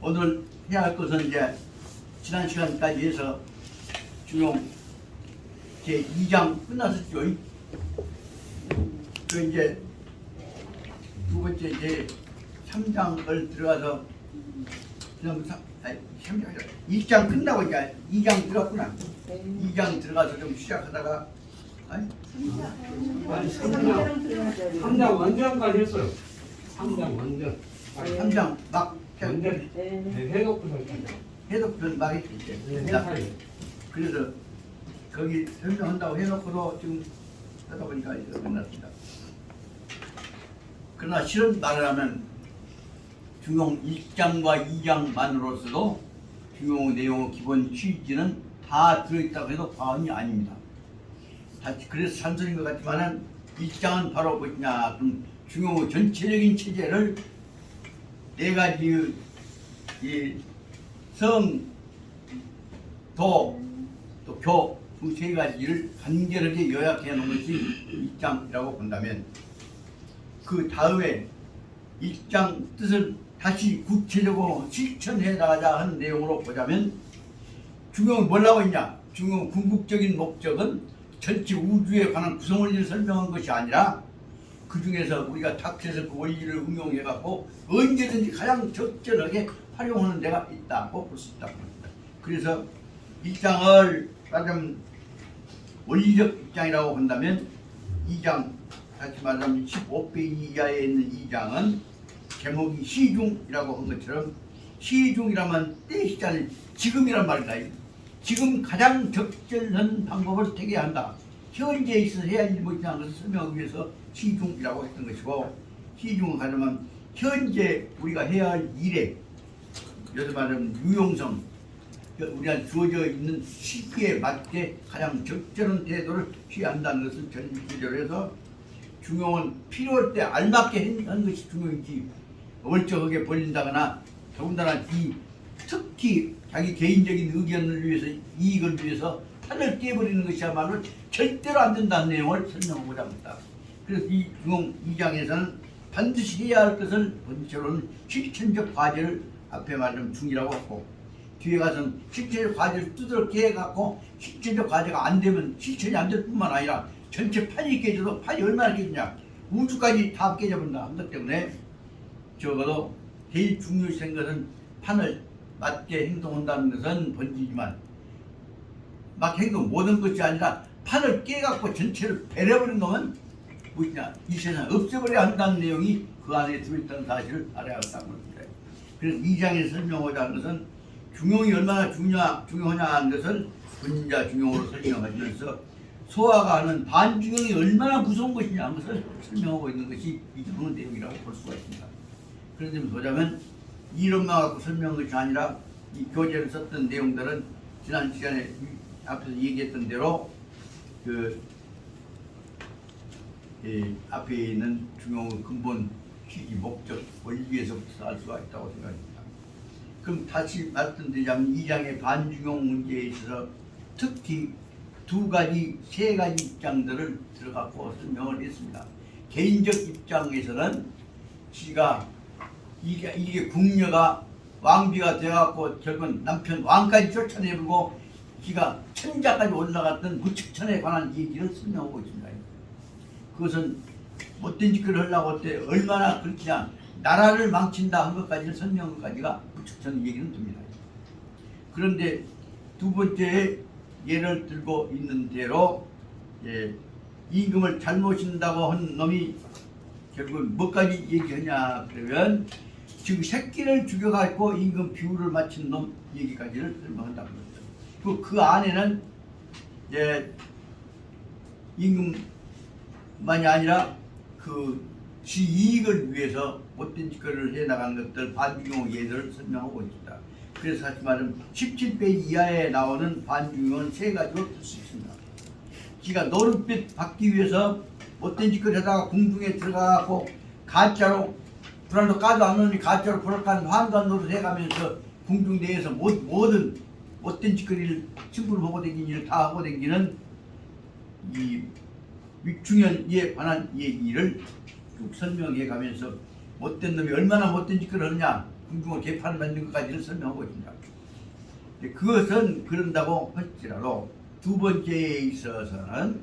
오늘 해야 할 것은 이제 지난 시간까지 해서 중용 제 2장 끝났었죠. 그 이제 두 번째 이제 3장을 들어가서 지난 3장 2장 끝나고 이제 2장 들어갔구나. 2장 들어가서 좀 시작하다가 아니 3장 원전까지 했어요. 3장 원전. 3장 막 원전 해독부터 해독편 막 했지 이제. 그래서 거기 설명한다고 해놓고도 지금 하다 보니까 이제 끝났습니다. 그러나 실은 말을 하면 중용 1장과 2장만으로서도 중용 내용의 기본 취지는 다 들어있다고 해도 과언이 아닙니다. 그래서 산설인 것 같지만은 1장은 바로 뭐냐, 그럼 중용의 전체적인 체제를 네 가지 이 성, 도, 또 교, 그 세 가지를 간결하게 요약해 놓은 것이 1장이라고 본다면, 그 다음에 1장 뜻을 다시 구체적으로 실천해 나가자 하는 내용으로 보자면, 중용은 뭐라고 했냐? 중용 궁극적인 목적은 전체 우주에 관한 구성 원리를 설명한 것이 아니라 그 중에서 우리가 닥쳐서 그 원리를 응용해 갖고 언제든지 가장 적절하게 활용하는 데가 있다고 볼 수 있다고 합니다. 그래서 1장을 말하자면 원리적 입장이라고 본다면 2장, 다시 말하면 15페이지 이하에 있는 2장은 제목이 시중이라고 한 것처럼, 시중이라면 때 시자는 지금이란 말이다. 지금 가장 적절한 방법을 택해야 한다. 현재에 있어서 해야 할 것이라는 것을 설명하기 위해서 시중이라고 했던 것이고, 시중은 가자면 현재 우리가 해야 할 일에, 여기서 말하면 유용성, 우리가 주어져 있는 시기에 맞게 가장 적절한 태도를 취해야 한다는 것을 전제로 해서, 중용은 필요할 때 알맞게 하는 것이 중용이지 얼쩍하게 벌린다거나, 더군다나 특히 자기 개인적인 의견을 위해서, 이익을 위해서 판을 깨버리는 것이야말로 절대로 안 된다는 내용을 설명하고자 합니다. 그래서 이 중용 2장에서는 반드시 해야 할 것을 번째로는 실천적 과제를 앞에 말하면 중이라고 하고, 뒤에 가서는 실천적 과제를 두드럽게 해갖고 실천적 과제가 안 되면 실천이 안 될 뿐만 아니라 전체 판이 깨져도, 판이 얼마나 깨지냐, 우주까지 다 깨져버린다 한 것 때문에 적어도 제일 중요시 된 것은 판을 맞게 행동한다는 것은 번지지만, 막 행동 모든 것이 아니라 판을 깨갖고 전체를 베려버린 놈은 뭐냐, 이 세상에 없애버려야 한다는 내용이 그 안에 들어있다는 사실을 알아야 한다는 겁니다. 그래서 2장에서 설명하자 하는 것은 중용이 얼마나 중요하냐 하는 것을 분자 중용으로 설명하면서 소화가 하는 반중용이 얼마나 무서운 것이냐 하는 것을 설명하고 있는 것이 이 장의 내용이라고 볼 수가 있습니다. 그런 점에서 보자면 이론만 갖고 설명한 것이 아니라 이 교재를 썼던 내용들은 지난 시간에 앞에서 얘기했던 대로 앞에 있는 중용의 근본 취지, 목적, 원리에서부터 알 수가 있다고 생각합니다. 그럼 다시 말씀드리자면 2장의 반중용 문제에 있어서 특히 세 가지 입장들을 들어갖고 설명을 했습니다. 개인적 입장에서는 지가 이게 궁녀가 왕비가 되어갖고 결국은 남편 왕까지 쫓아내고 지가 천자까지 올라갔던 무측천에 관한 얘기를 설명하고 있습니다. 그것은 못된 짓을 하려고 할 때 얼마나 그렇냐, 나라를 망친다 한 것까지는 설명까지가 무측천 얘기는 됩니다. 그런데 두 번째 예를 들고 있는 대로 임금을 잘못 신다고 한 놈이 결국은 뭐까지 얘기하냐 그러면, 지금 새끼를 죽여가지고 임금 비유를 마친 놈 얘기까지를 설명한다고 그랬죠. 그 안에는 임금만이 아니라 그 지 이익을 위해서 못된 짓거리를 해나가는 것들, 반중용 예들을 설명하고 있습니다. 그래서 다시 말하면 17페이지 이하에 나오는 반중용은 세 가지로 볼 수 있습니다. 지가 노릇빛 받기 위해서 못된 짓거리 하다가 궁중에 들어가고 가짜로 불안도 까도 안 오니 가짜로 불을 까는 환관 노릇 해가면서 궁중 내에서 모든 못된 짓거리를 친구를 보고 다니는 일을 다 하고 다니는 이 위충현에 관한 얘기를 쭉 설명해 가면서, 못된 놈이 얼마나 못된 짓거리를 하느냐, 궁중을 개판을 만든 것까지를 설명하고 있습니다. 그것은 그런다고 할지라도 두 번째에 있어서는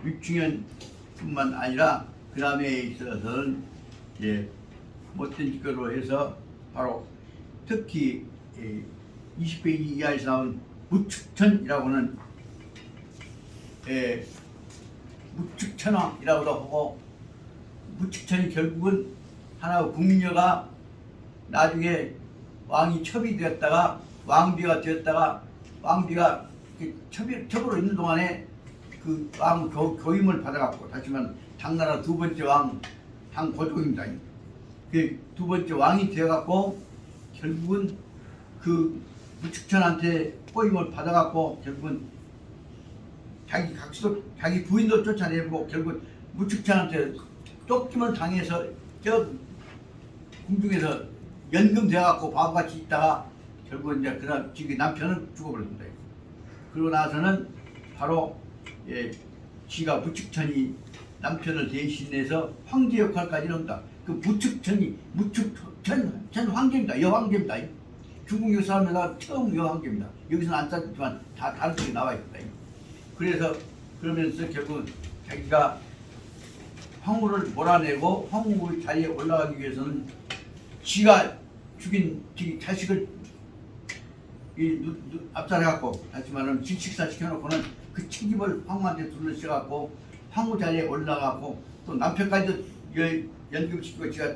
유충현뿐만 아니라 그 다음에 있어서는 못된 짓거리로 해서 바로 특히 20페이지 이하에서 나온 무축천이라고 하는 무축천왕이라고도 하고, 무축천이 결국은 하나의 궁녀가 나중에 왕이 첩이 되었다가 왕비가 되었다가, 왕비가 첩으로 있는 동안에 그 왕 교임을 받아갖고, 다시만 당나라 두 번째 왕 당고종입니다. 그 두 번째 왕이 되어갖고 결국은 그 무축천한테 꼬임을 받아갖고 결국은 자기 부인도 쫓아내고 결국 무축천한테 쫓김을 당해서 저 궁중에서 연금되어갖고 바보같이 있다가 결국은 이제 그다음 남편은 죽어버렸습니다. 그러고 나서는 바로 지가 무축천이 남편을 대신해서 황제 역할까지 합니다. 그 무축천 황제입니다. 여황제입니다. 중국 역사하면서 처음 여황제입니다. 여기서는 안 썼지만 다 다른 쪽에 나와 있습니다. 그래서 그러면서 결국 자기가 황후를 몰아내고 황후 자리에 올라가기 위해서는 지가 죽인 자식을 압살해갖고, 다시 말하면 질식사 시켜놓고는 그 책임을 황후한테 둘러씌워갖고 황후 자리에 올라가고, 또 남편까지도 연금시키고 지가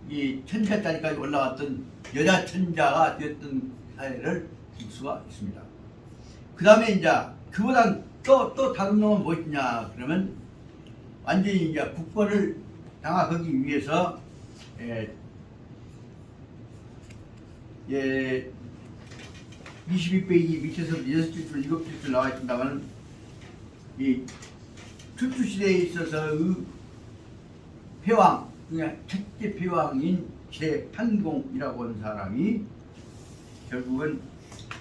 이 천자 자리까지 올라갔던 여자 천자가 되었던 사례를 볼 수가 있습니다. 그 다음에 이제 그보다 또 다른 놈은 무엇이냐 그러면, 완전히 이제 국권을 장악하기 위해서 22페이지 밑에서 6줄 7줄 나와 있습니다만, 이 출주시대에 있어서의 패왕, 그러니까 첫째 패왕인 제판공이라고 하는 사람이 결국은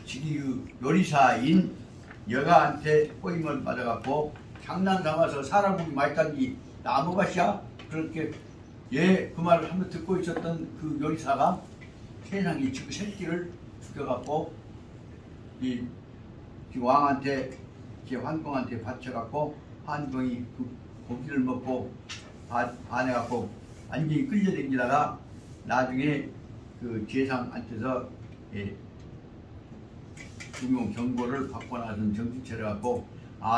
지기의 요리사인 여가한테 꼬임을 받아갖고 장난 삼아서 사람 우리 말단지 나무밭이야? 그렇게 그 말을 한번 듣고 있었던 그 요리사가 세상에 지금 새끼를 죽여갖고 이 왕한테, 환공한테 바쳐갖고 환공이 그 고기를 먹고 반해갖고 완전히 끌려다니다가 나중에 그 제상한테서 중용 경고를 받고 나서는 정신 차려갖고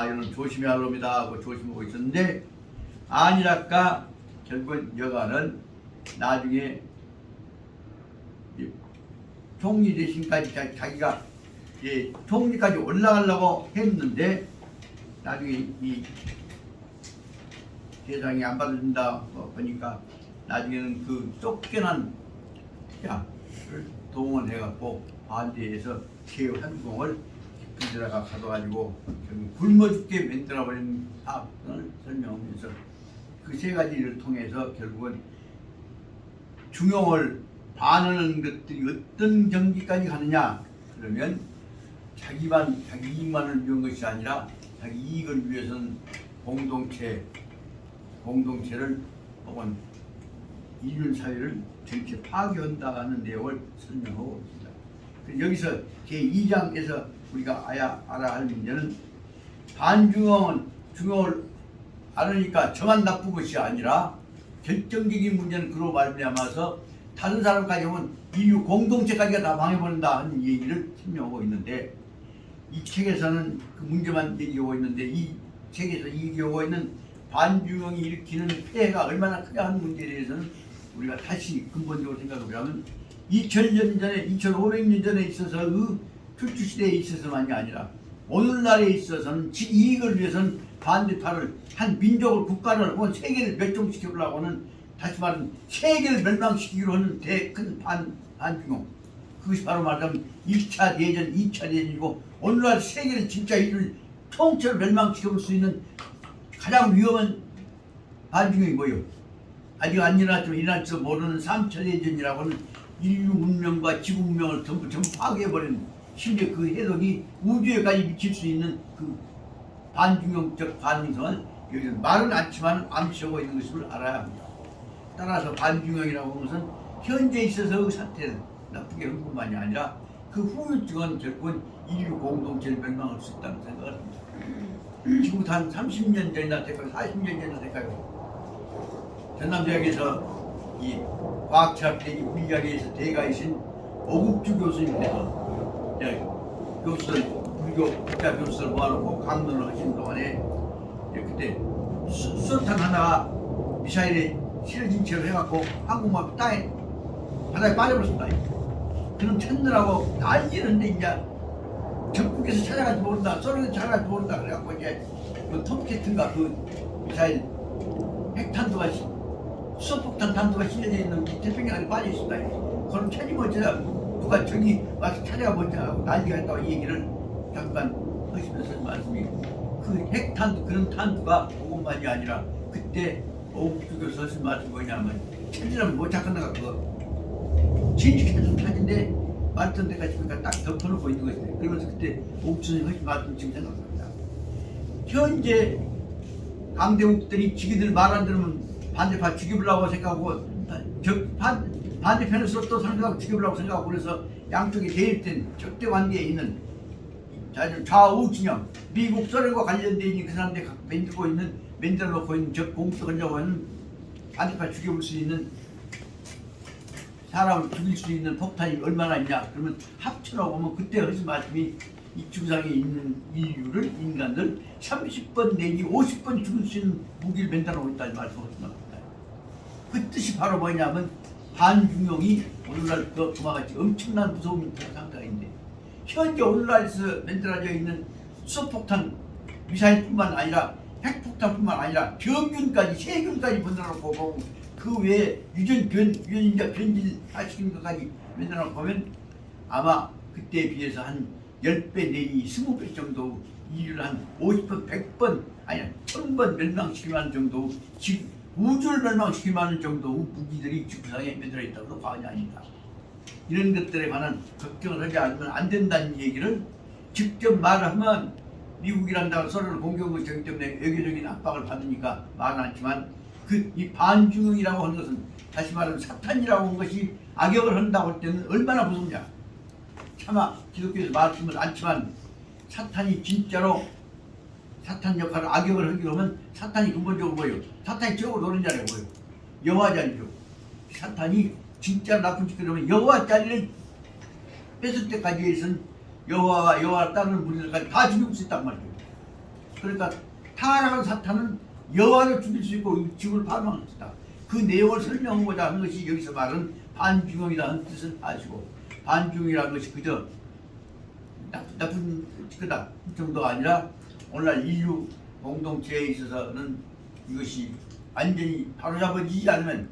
이는 조심해야 할 놈이다 하고 조심하고 있었는데, 아니랄까 결국은 여가는 나중에 총리 대신까지 자기가 총리까지 올라가려고 했는데, 나중에 이 세상이 안 받아준다 보니까 나중에는 그 쫓겨난 야를 동원해갖고 반대해서 최환공을 깊은 데다가 가둬가지고 굶어 죽게 만들어버린 사건을 설명하면서 그 세 가지를 통해서 결국은 중용을 반하는 것들이 어떤 경지까지 가느냐 그러면, 자기 이익만을 위한 것이 아니라 자기 이익을 위해서는 공동체를 혹은 인류 사회를 전체 파괴한다는 내용을 설명하고 있습니다. 여기서 제2장에서 우리가 알아야 할 문제는, 반중용은 중용을 알으니까 저만 나쁜 것이 아니라 결정적인 문제는 그로 말미암아서 다른 사람까지 오면 인류 공동체까지가 다 망해버린다 하는 얘기를 설명하고 있는데, 이 책에서는 그 문제만 얘기하고 있는데, 이 책에서 얘기하고 있는 반중용이 일으키는 폐해가 얼마나 크냐 하는 문제에 대해서는 우리가 다시 근본적으로 생각해보면 2000년 전에 2500년 전에 있어서의 출주시대에 있어서만이 아니라 오늘날에 있어서는 지 이익을 위해서는 반대파를 한 민족을 국가를 혹은 세계를 멸종시키려고 하는, 다시 말하면 세계를 멸망시키기로 하는 큰 반중용, 그것이 바로 말하자면 1차 대전, 2차 대전이고, 오늘날 세계를 진짜 인류를 통째로 멸망시켜볼 수 있는 가장 위험한 반중용이 뭐예요? 아직 안 일어났지만 일어날지도 모르는 3차 대전이라고 하는 인류 문명과 지구 문명을 전부 파괴해버리는, 심지어 그 해독이 우주에까지 미칠 수 있는 그 반중용적 가능성은 여기서 말은 않지만 암시하고 있는 것을 알아야 합니다. 따라서 반중용이라고 하는 것은 현재 있어서 그 사태는 나쁘게 한 것만이 아니라 그 후유증은 결국은 인류 공동체를 멸망할 수 있다는 생각을 합니다. 지금부터 한 30년 전이나 될까요? 40년 전이나 될까요? 전남대학에서 이 과학철학대기 물리학에서 대가이신 오국주 교수님께서 교수들 불교 국자 교수들 모아놓고 강론을 하시는 동안에 그때 수소탄 하나가 미사일에 실어진 채로 해갖고 한국만 땅에 바다에 빠져버렸습니다. 그럼 찾느라고 난리는데 이제 적국에서 찾아가지 모른다, 소련에서 찾아가지 모른다 그래갖고 이제 그 톰캐튼가 그 미사일 핵탄두가 수소폭탄 탄두가 실려져 있는 이 태평양에 빠져 있습니다. 그럼 찾으면 어쩌다 누가 저기 와서 찾아보자 하고 난리가 했다고 이 얘기를 잠깐 하시면서 말씀이 그 핵탄두 그런 탄두가 그것만이 아니라 그때 오국주 교수 하신 말씀이 뭐냐면 찾으려면 못 찾겠나가 그거 진직해서 찾은데 말던 데까지 그러니까 딱 덮어놓고 있는 것이네. 그러면서 그때 옥수님 하신 말씀 지금 생각합니다. 현재 강대국들이 지기들 말 안 들으면 반대파 죽여보려고 생각하고 반대편에서 또 상대하고 죽여보려고 생각하고 그래서 양쪽에 대립된 적대 관계에 있는 좌우 진영 미국 소련과 관련되어 있는 그 사람들이 만들어 놓고 있는 적 공격하려고 하는 반대파 죽여볼 수 있는 사람을 죽일 수 있는 폭탄이 얼마나 있냐 그러면 합쳐놓고 보면 그때 하신 말씀이 이 지구상에 있는 인류를 인간들 30번 내지 50번 죽일 수 있는 무기를 만들어 놓고 있다는 말씀을 하신 겁니다. 그 뜻이 바로 뭐냐면 반중용이 오늘날 그와같이 엄청난 무서운 상태인데 현재 오늘날에서 만들어져 있는 수소폭탄 미사일뿐만 아니라 핵폭탄뿐만 아니라 병균까지 세균까지 만들어놓고 보고 그 외에 유전자 변질 시키는 것까지 만들어놓고 보면 아마 그때에 비해서 한 10배 내지 20배 정도 인류를 한 50번, 100번 아니 1000번 멸망시킬 만한 정도 우주를 멸망시킬 만한 정도 무기들이 지구상에 만들어 있다고 과언이 아닙니다. 이런 것들에 관한 걱정을 하지 않으면 안 된다는 얘기를 직접 말하면 미국이란다고 소련을 공격한 것이기 때문에 외교적인 압박을 받으니까 말은 않지만 이 반중용이라고 하는 것은 다시 말하면 사탄이라고 하는 것이 악역을 한다고 할 때는 얼마나 무섭냐. 차마 기독교에서 말씀을 않지만 사탄이 진짜로 사탄 역할을 악역을 하기로 하면 사탄이 근본적으로 뭐예요? 사탄이 적으로 노는 자리가 뭐예요? 여호와 자리죠. 사탄이 진짜 나쁜 짓을 하면 여호와 자리를 뺏을 때까지 해서는 여호와 따르는 무리들까지 다 죽일 수 있단 말이에요. 그러니까 타락한 사탄은 여호와를 죽일 수 있고 지구를 파멸할 수 있다. 그 내용을 설명하고자 하는 것이 여기서 말은 반중용이라는 뜻을 아시고 반중이라는 것이 그저 나쁜 거다 정도가 아니라 오늘날 인류 공동체에 있어서는 이것이 완전히 바로잡아지지 않으면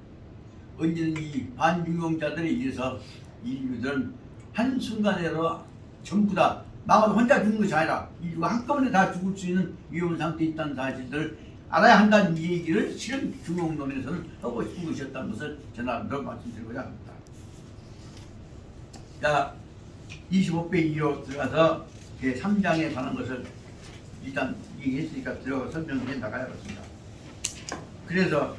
언제든 이 반중용자들에 의해서 인류들은 한순간에도 전부 다 나가도 혼자 죽는 것이 아니라 인류가 한꺼번에 다 죽을 수 있는 위험 상태에 있다는 사실을 알아야 한다는 얘기를 실은 중용론에서는 하고 싶은 것이었다는 것을 전하도록 말씀드리고자 합니다. 자, 25배 이후 들어가서 제3장에 관한 것을 일단 얘기했으니까 들어가 설명해 나가야겠습니다. 그래서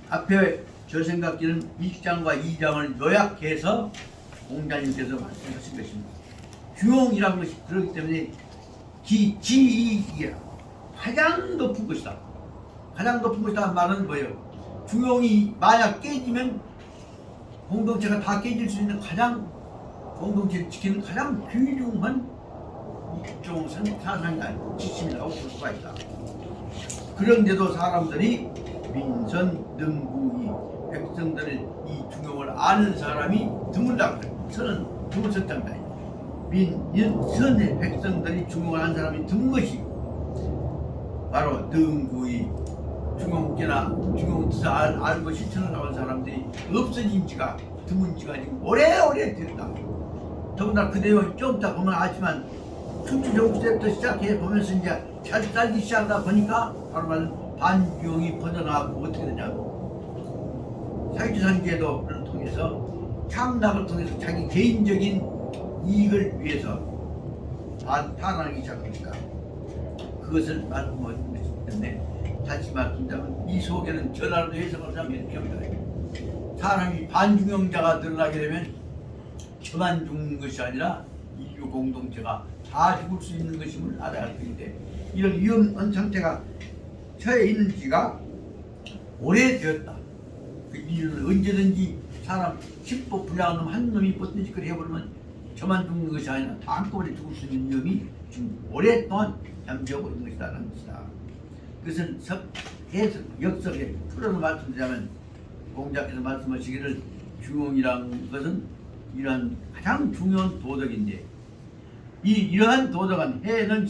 앞에 저 생각지는 1장과 2장을 요약해서 공자님께서 말씀하신 것입니다. 중용이라는 것이 그렇기 때문에 지이익이야. 가장 높은 것이다. 가장 높은 것이다 말은 뭐예요? 중용이 만약 깨지면 공동체가 다 깨질 수 있는 가장 공동체를 지키는 가장 귀중한 일종 사상이다. 지침이라고 볼 수가 있다. 그런데도 사람들이 민선 능구이 백성들의 이 중용을 아는 사람이 드물다. 선은 드물었답니다. 민선의 백성들이 중용을 아는 사람이 드문 것이 바로 능구이 중용계나 중용 뜻을 알고 실천을 나온 사람들이 없어진 지가 드문 지가 지금 오래오래 됐다. 더구나 그 내용을 좀 이따 보면 알지만 춘추전국 때부터 시작해 보면서 이제 잘 살기 시작하다 보니까 바로 말하는 반중용이 퍼져나가고 어떻게 되냐고 사회주산제도를 통해서 창락을 통해서 자기 개인적인 이익을 위해서 탄압하기 시작합니다. 그것을 말씀하신 것이기 때문에 다시 말씀드리면 이 속에는 전하로도 해석을 하면 이렇게 합니다. 사람이 반중형자가 늘어나게 되면 저만 죽는 것이 아니라 인류 공동체가 다 죽을 수 있는 것임을 알아야 할 텐데 이런 위험한 상태가 처해 있는 지가 오래되었다. 그 인류는 언제든지 사람 10보 불량한 놈 한 놈이 뭐든지 그래 해버리면 저만 죽는 것이 아니라 다 한꺼번에 죽을 수 있는 위험이 지금 오랫동안 잠재하고 있는 것이라는 것이다. 그것은 해석, 역설에 풀어서 말씀드리자면 공자께서 말씀하시기를 중용이라는 것은 이러한 가장 중요한 도덕인데 이러한 도덕은 해는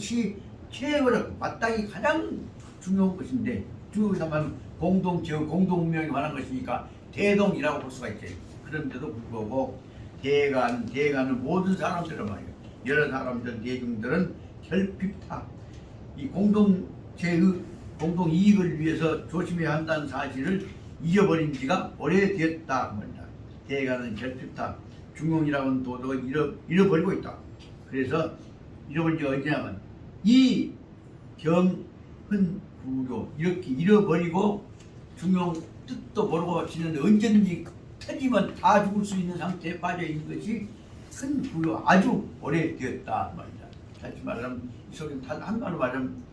최고로 마땅히 가장 중요한 것인데 중용이란 말은 공동체의 공동운명에 관한 것이니까 대동이라고 볼 수가 있죠. 그런데도 불구하고 대가는 모든 사람들은 말이에요. 여러 사람들 대중들은 결핍타 이 공동체의 공동 이익을 위해서 조심해야 한다는 사실을 잊어버린 지가 오래되었다 말이다. 대가는 결핍타 중용이라는 도덕을 잃어버리고 있다. 그래서 잃어버린 지가 언제냐면 이 경흔 구조 이렇게 잃어버리고 중용 뜻도 모르고 지는데 언제든지 터지면 다 죽을 수 있는 상태에 빠져 있는 것이 큰 구조 아주 오래되었다 말이다. 다시 말하면 이 속에 한말로 말하면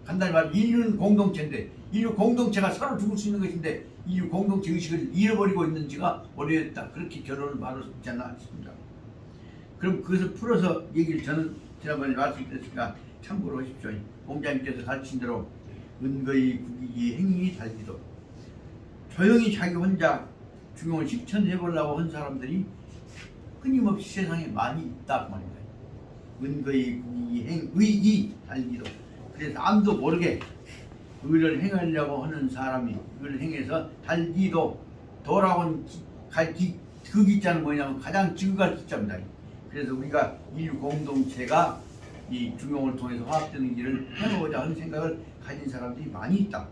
간단히 말하면 인류는 공동체인데 인류 공동체가 서로 죽을 수 있는 것인데 인류 공동체 의식을 잃어버리고 있는 지가 오래됐다. 그렇게 결론을 말할 수 있지 않나 싶습니다. 그럼 그것을 풀어서 얘기를 저는 지난번에 말씀드렸으니까 참고로 하십시오. 공자님께서 가르친 대로 은거의 국익이 행위 달기도 조용히 자기 혼자 중용을 실천해보려고 한 사람들이 끊임없이 세상에 많이 있다 말입니다. 은거의 국익이 의이 달기도 그래서 아무도 모르게 의를 행하려고 하는 사람이 의를 행해서 달기도 도라고는 그 기자는 뭐냐면 가장 지극할 기자입니다. 그래서 우리가 인류 공동체가 이 중용을 통해서 화합되는 길을 해보자 하는 생각을 가진 사람들이 많이 있다.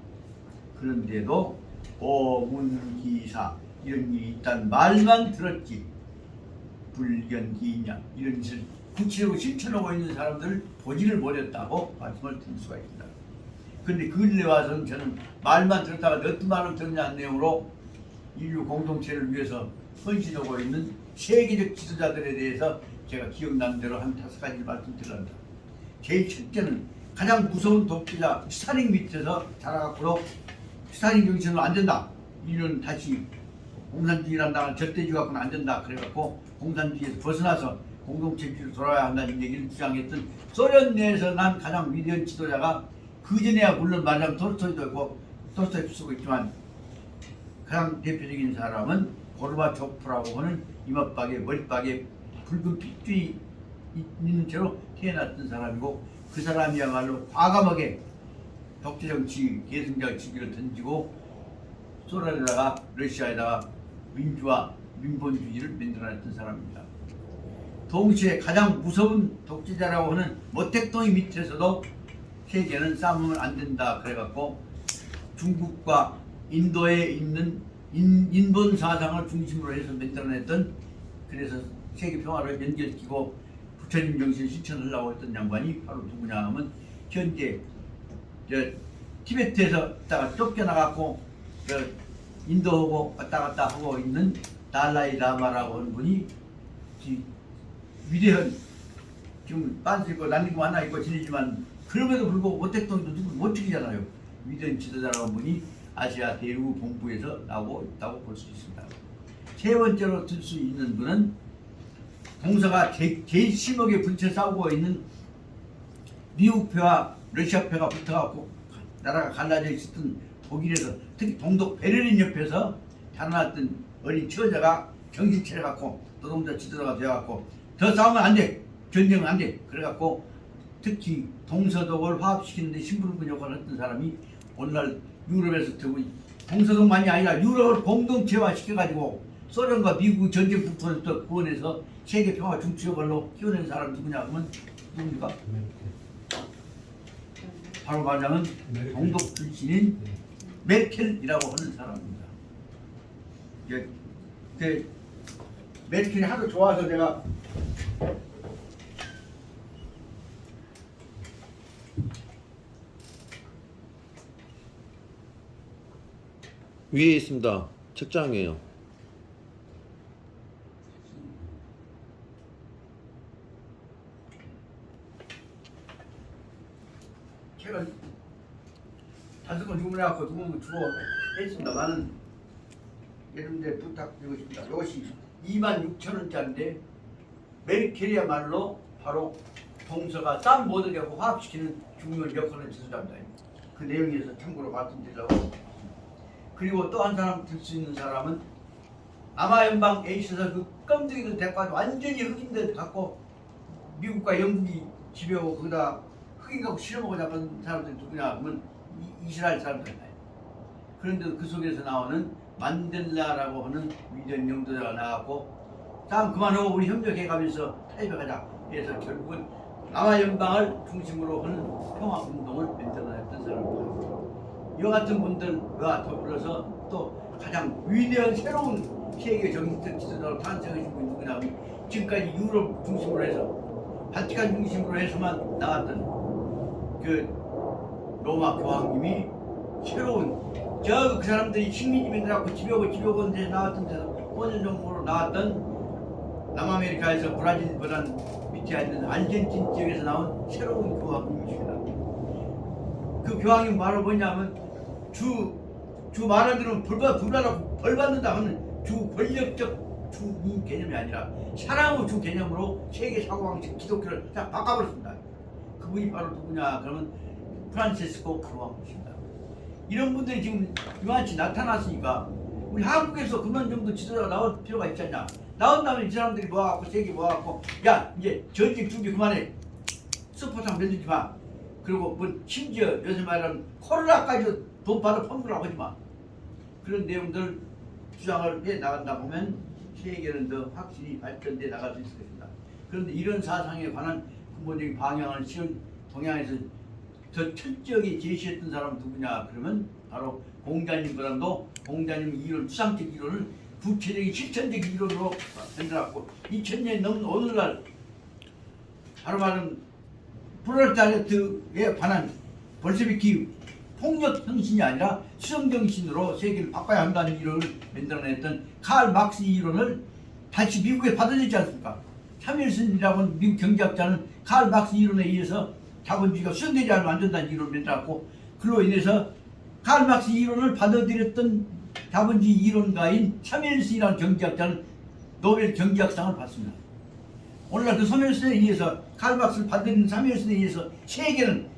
그런데도 오문기사 이런 일이 있다는 말만 들었지 불견기냐 이런 짓을 구체적으로 실천하고 있는 사람들을 보지를 못했다고 말씀을 드릴 수가 있습니다. 그런데 근래 와서는 저는 말만 들었다가 어떤 말을 들었냐는 내용으로 인류 공동체를 위해서 헌신하고 있는 세계적 지도자들에 대해서 제가 기억나는 대로 한 5가지를 말씀드립니다. 제일 첫째는 가장 무서운 독재자 스탈린 밑에서 자라갖고도 스탈린 정신은 안 된다. 인류는 다시 공산주의란다는 절대주의 갖고는 안 된다. 그래갖고 공산주의에서 벗어나서 공동체주의로 돌아야 한다는 얘기를 주장했던 소련 내에서 난 가장 위대한 지도자가 그전에야 물론 말하자면 톨스토이도 있고 톨스토이도 쓰고 있지만 가장 대표적인 사람은 고르바초프라고 하는 이마박에 머리박에 붉은 핏줄이 있는 채로 태어났던 사람이고 그 사람이야말로 과감하게 독재정치 계승자 주기를 던지고 소련에다가 러시아에다가 민주화 민본주의를 만들어냈던 사람입니다. 동시에 가장 무서운 독재자라고 하는 모택동이 밑에서도 세계는 싸우면 안 된다 그래갖고 중국과 인도에 있는 인본 사상을 중심으로 해서 만들어냈던 그래서 세계 평화를 연결시키고 부처님 정신을 실천하려고 했던 양반이 바로 누구냐 하면 현재 티베트에서 있다가 쫓겨나갖고 인도하고 왔다 갔다 하고 있는 달라이 라마라고 하는 분이 위대한 지금 빤스 있고 난리고 하나 있고 지내지만 그럼에도 불구하고 모택동도 누구 못 죽이잖아요. 위대한 지도자라고 하는 분이 아시아 대륙 본부에서 나오고 있다고 볼 수 있습니다. 세 번째로 들 수 있는 분은 동서가 제일 심하게 부딪혀 싸우고 있는 미국표와 러시아표가 붙어갖고 나라가 갈라져 있었던 독일에서 특히 동독 베를린 옆에서 자라났던 어린 처자가 정신 차려갖고 노동자 지도자가 되어갖고 더 싸우면 안 돼. 전쟁은 안 돼. 그래갖고 특히 동서독을 화합시키는 데 심부름꾼 역할을 했던 사람이 오늘날 유럽에서 동서독만이 아니라 유럽을 공동체화 시켜가지고 소련과 미국 전쟁 북부에서 구원해서 세계 평화 중추역으로 키워낸 사람 누구냐 하면 누굽니까? 바로 말하자면 동독 출신인 메르켈이라고 하는 사람입니다. 메르켈이 하도 좋아서 내가 위에 있습니다. 책장이에요. 제가 5번 주문해갖고 누구 주고 했습니다만은 여러분들 부탁드리고 싶습니다. 이것이 26,000원짜리인데 메리켈이야말로 바로 동서가 땀 못 오게 하고 화합시키는 중요한 역할을 지수합니다. 그 내용에서 참고로 말씀드리려고. 그리고 또 한 사람 들 수 있는 사람은 남아연방에 있어서 그 껌둥이들 데리고 완전히 흑인들 갖고 미국과 영국이 지배하고 거기다 흑인 갖고 실험하고 잡은 사람들이 누구냐 하면 이스라엘 사람들이에요. 그런데 그 속에서 나오는 만델라라고 하는 위대한 영도자가 나왔고 다음 그만하고 우리 협력해가면서 타협해가자 해서 결국은 남아연방을 중심으로 하는 평화운동을 만들어냈던 사람입니다. 이와 같은 분들과 더불어서 또 가장 위대한 새로운 세계 정치적 지도자로 탄생하신 분이 누구냐 하면 지금까지 유럽 중심으로 해서 바티칸 중심으로 해서만 나왔던 그 로마 교황님이 새로운 그 사람들이 식민지민들하고 지배하고 데 나왔던 데서 5년 정도로 나왔던 남아메리카에서 브라질보단 밑에 있는 아르헨틴 지역에서 나온 새로운 교황님이십니다. 그 교황님 바로 뭐냐면 주 말을 들으면 벌 받는다 하는 주 권력적 주 이 개념이 아니라 사랑의 주 개념으로 세계 사고방식 기독교를 다 바꿔버렸습니다. 그분이 바로 누구냐 그러면 프란체스코 교황이십니다. 이런 분들이 지금 이만치 나타났으니까 우리 한국에서 그런 정도 지도자가 나올 필요가 있지 않냐. 나온다면 이 사람들이 모아갖고 세계 모아갖고 야 이제 전직 준비 그만해 슈퍼상 만들지 마. 그리고 뭐 심지어 요새 말하면 코로나까지 돈 받아 펀드라고 하지 마. 그런 내용들 주장을 해 나간다 보면 세계는 더 확실히 발전돼 나갈 수 있을 것입니다. 그런데 이런 사상에 관한 근본적인 방향을 실은 동양에서 더 철저하게 제시했던 사람은 누구냐 그러면 바로 공자님보다도 공자님 이론, 추상적 이론을 구체적인 실천적 이론으로 만들었고 2000년이 넘은 오늘날 바로 말하면 프롤레타리아트에 관한 볼셰비키 폭력 정신이 아니라 수정 정신으로 세계를 바꿔야 한다는 이론을 만들어냈던 칼 막스 이론을 다시 미국에 받아들이지 않습니까? 사밀슨이라고 하는 미국 경제학자는 칼 막스 이론에 의해서 자본주의가 수정되지 않으면 안 된다는 이론을 만들었고 그로 인해서 칼 막스 이론을 받아들였던 자본주의 이론가인 사밀슨이라는 경제학자는 노벨 경제학상을 받습니다. 오늘날 그 사밀슨에 의해서 칼 막스를 받아들이는 사밀슨에 의해서 세계는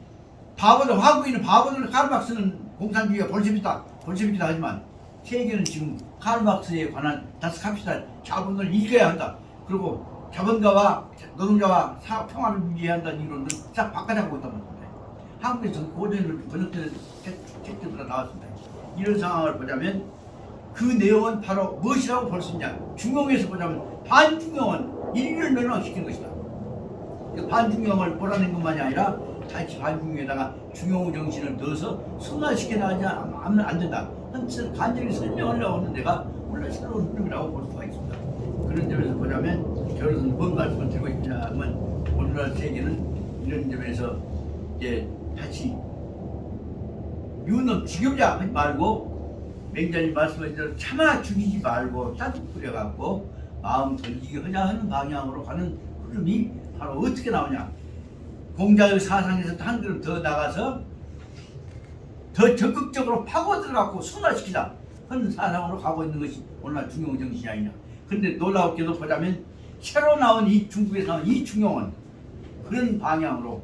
바보들, 화국인은 바보들, 칼 막스는 공산주의가 볼셰비키다 하지만 세계는 지금 칼 막스에 관한 다스카피탈 자본을 읽어야 한다. 그리고 자본가와 노동자와 평화를 유지해야 한다는 이론을 싹 바꿔잡고 있단 말입니다. 한국에서 고전으로 번역된 책들도 나왔습니다. 이런 상황을 보자면 그 내용은 바로 무엇이라고 볼 수 있냐. 중용에서 보자면 반중용은 인류를 멸망시킨 것이다. 반중용을 몰아낸 것만이 아니라 다시 반중용에다가 중용 정신을 넣어서 순화시켜 나가지 않으면 안 된다. 한뜻을 간절히 설명하려고 하는 데가 원래 새로운 흐름이라고 볼 수가 있습니다. 그런 점에서 보자면 저는 뭔 말씀을 드리고 싶냐면 오늘날 세계는 이런 점에서 이제 다시 유놈 죽여보자 하지 말고 맹자님 말씀하신 대로 참아 죽이지 말고 따뜻 뿌려갖고 마음 돌리게 하자 하는 방향으로 가는 흐름이 바로 어떻게 나오냐. 공자의 사상에서 한 걸음 더 나가서 더 적극적으로 파고들어갖고 순화시키자 하는 사상으로 가고 있는 것이 오늘날 중용 정신이 아니냐. 그런데 놀라웠게도 보자면 새로 나온 이 중국에서 나온 이 중용은 그런 방향으로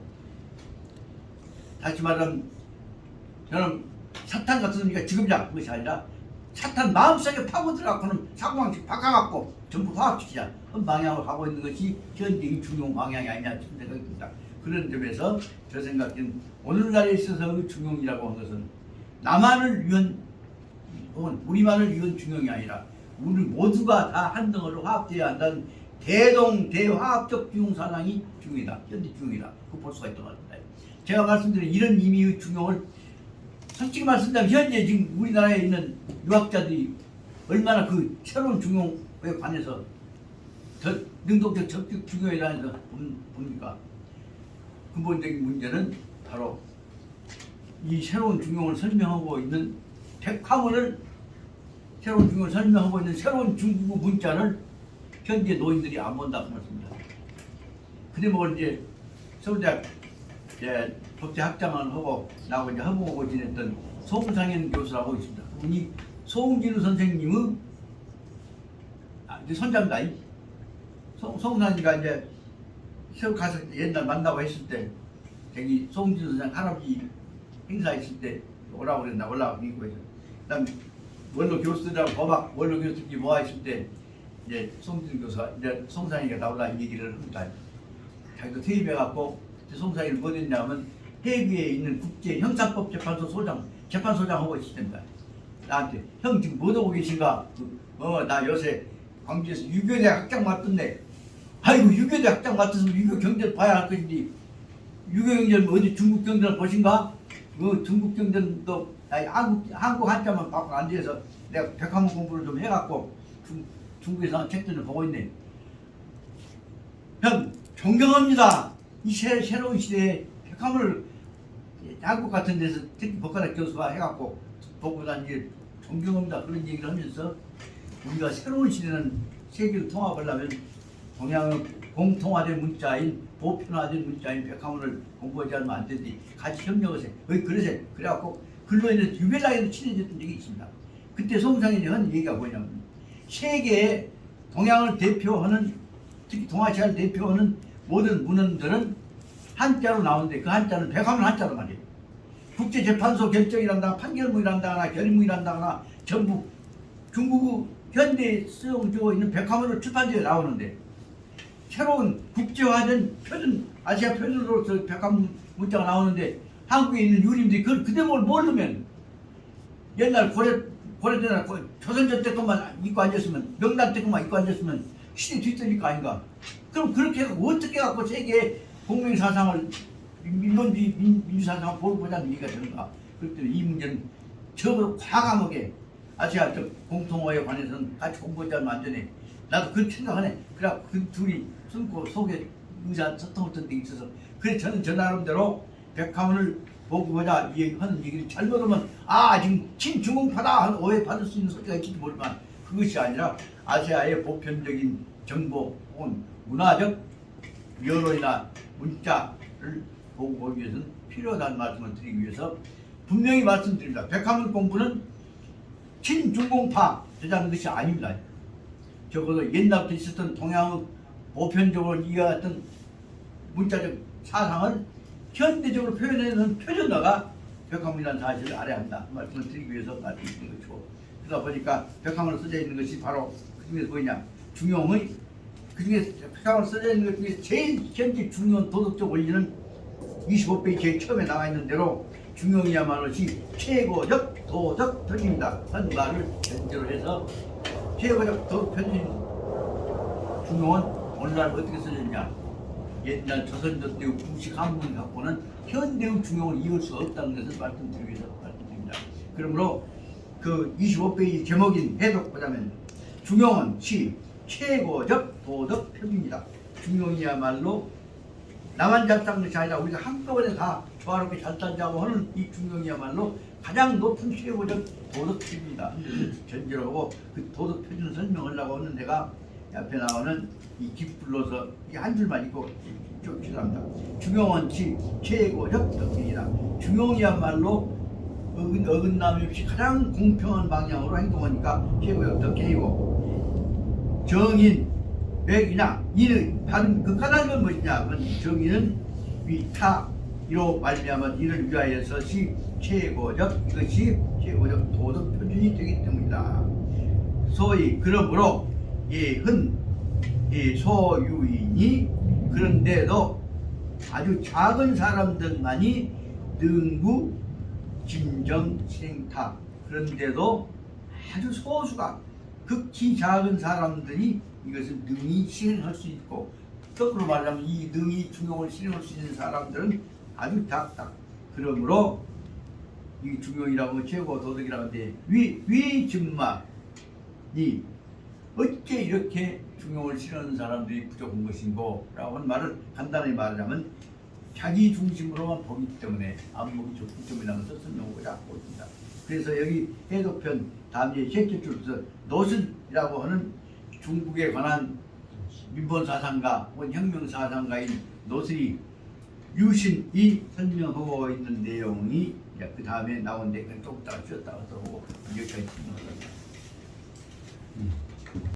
다시 말하면 저는 사탄 같은 놈이가 죽음자 것이 아니라 사탄 마음속에 파고들어갖고는 사고방식 바꿔갖고 전부 화합시키자 그런 방향으로 가고 있는 것이 현재 이 중용 방향이 아니냐 싶은 생각이 듭니다. 그런 점에서 저 생각엔 오늘날에 있어서의 중용이라고 하는 것은 나만을 위한 혹은 우리만을 위한 중용이 아니라 우리 모두가 다 한 덩어리로 화합되어야 한다는 대화합적 중용 사상이 중용이다. 현재 중용이다. 그거 볼 수가 있던 것 같습니다. 제가 말씀드린 이런 의미의 중용을 솔직히 말씀드리면 현재 지금 우리나라에 있는 유학자들이 얼마나 그 새로운 중용에 관해서 더 능동적 적극 중용에 대해서 봅니까? 근본적인 문제는 바로 이 새로운 중용을 설명하고 있는 백화문을 새로운 중용을 설명하고 있는 새로운 중국어 문자를 현재 노인들이 안 본다고 말씀입니다. 근데 뭐 이제 서울대학 이제 법제 학장을 하고 나하고 이제 협업하고 지냈던 송상현 교수라고 있습니다. 그분이 송진우 선생님의 이제 손자입니다. 송상현이가 이제 세우 가서 옛날 만나고 했을 때 저기 송진우 선생 할아버지 행사했을 때 오라고 그랬나 올라가고 있고 해서 그다음 원로 교수들하고 법학 원로 교수들이 모아있을 때 이제 송진우 교수가 이제 송상현이가 나올라 이 얘기를 합니다. 자기도 퇴임해갖고 송상현이 뭐 됐냐면 해외에 있는 국제 형사법재판소 소장 재판소장하고 있습니다. 나한테 형 지금 뭐 하고 계신가? 나 요새 광주에서 유교대 학장 맡던데. 아이고 유교대 학장 맡았으면 유교 경제를 봐야 할 것인지 유교 경제는 어디 중국 경제를 보신가? 중국 경제도 한국 한자만 갖고 안 돼서 내가 백화문 공부를 좀 해갖고 중국에서 한 책들을 보고 있네. 형 존경합니다. 이 새로운 시대에 백화문을 한국 같은 데서 특히 법과대 교수가 해갖고 보고 다니기 존경합니다. 그런 얘기를 하면서 우리가 새로운 시대는 세계를 통합하려면 동양의 공통화된 문자인 보편화된 문자인 백화문을 공부하지 않으면 안 되지. 같이 협력하세요. 그러세요. 그래갖고 글로 인해서 유별나게도 친해졌던 적이 있습니다. 그때 송상현이 한 얘기가 뭐냐면 세계의 동양을 대표하는 특히 동아시아를 대표하는 모든 문헌들은 한자로 나오는데 그 한자는 백화문 한자로 말이에요. 국제재판소 결정이란다, 판결문이란다거나 결의문이란다거나 전부 중국 현대에 쓰여져 있는 백화문으로 출판되어 나오는데 새로운 국제화된 표준, 아시아 표준으로서 백화문 문자가 나오는데 한국에 있는 유림들이 그걸 그대로 모르면 옛날 고려대나 조선전 때 것만 입고 앉았으면 명란 때 것만 입고 앉았으면 시대 뒤떨릴 거 아닌가. 그럼 그렇게 어떻게 갖고 세계의 공명사상을 민주사상을 보자는 얘기가 되는가. 그렇기 때문에 이 문제는 적어도 과감하게 아시아 공통어에 관해서는 같이 공부하지 않으면 안 되네. 나도 그렇게 생각하네. 그래 그 둘이 숨고 속에 의사소통을 던 데 있어서 그래 저는 저 나름대로 백화문을 보고 보자 하는 얘기를 잘못하면 지금 친중공파다 하는 오해 받을 수 있는 소리가 있을지 모르지만 그것이 아니라 아시아의 보편적인 정보 혹은 문화적 여론이나 문자를 보고 보기 위해서는 필요하다는 말씀을 드리기 위해서 분명히 말씀드립니다. 백화문 공부는 친중공파 되자는 것이 아닙니다. 적어도 옛날부터 있었던 동양의 보편적으로 이해했던 문자적 사상을 현대적으로 표현해내는 표준어가 백화문이라는 사실을 알아야 한다. 말씀을 드리기 위해서 말씀드리는 것이고 그러다 보니까 백화문에 써져 있는 것이 바로 그 중에서 뭐냐 중용의 그 중에 백화문에 써져 있는 것 중에 제일 현재 중요한 도덕적 원리는 25페이지 제일 처음에 나와 있는 대로 중용이야말로 최고적 도덕 표준이다 하는 말을 전제로 해서 최고적 도덕 표준인 중용은 오늘날 어떻게 써졌냐 옛날 조선조 때의 궁식 한문을 갖고는 현대의 중용을 이을 수가 없다는 것을 말씀드리기 위해서 말씀드립니다. 그러므로 그 25페이지 제목인 해석 보자면 중용은 최고적 도덕 표준이다. 중용이야말로 나만 잘 사는 것이 아니라 우리가 한꺼번에 다 조화롭게 잘 살자고 하는 이 중용이야말로 가장 높은 최고적 도덕 표준이다. 전제로 하고 그 도덕 표준을 설명하려고 하는 내가 앞에 나오는 이 뒷불로서 이 한 줄만 읽고 쭉 지나갑니다. 중용은 최고적 덕행이다. 중용이야말로 어긋남이 없이 가장 공평한 방향으로 행동하니까 최고적 덕행이고 정인 맥이나 이는 다른 그 까다로운 건 무엇이냐? 정의는 위타로 말미암아 이를 위하여서 이것이 최고적 도덕 표준이 되기 때문이다. 소위 그러므로 소유인이 그런데도 아주 작은 사람들만이 능구 진정 실행타 그런데도 아주 소수가 극히 작은 사람들이 이것을 능히 실행할 수 있고 거꾸로 말하면 이 능히 중용을 실행할 수 있는 사람들은 아주 작다. 그러므로 이 중용이라고 최고 도덕이라고 하는데 위증마이 어째 이렇게 중용을 실행하는 사람들이 부족한 것인고 라고 하는 말을 간단히 말하자면 자기 중심으로만 보기 때문에 안목이 좁기 때문이라는 것을 설명하고자 하고 있습니다. 그래서 여기 해독편 다음 이제 셋째 줄에서 노슬이라고 하는 중국에 관한 민본사상가 혹은 혁명사상가인 노슬이 유신이 설명하고 있는 내용이 그 다음에 나온 데가 좀 있다가 쉬었다가 또 여기까지 설명을 합니다.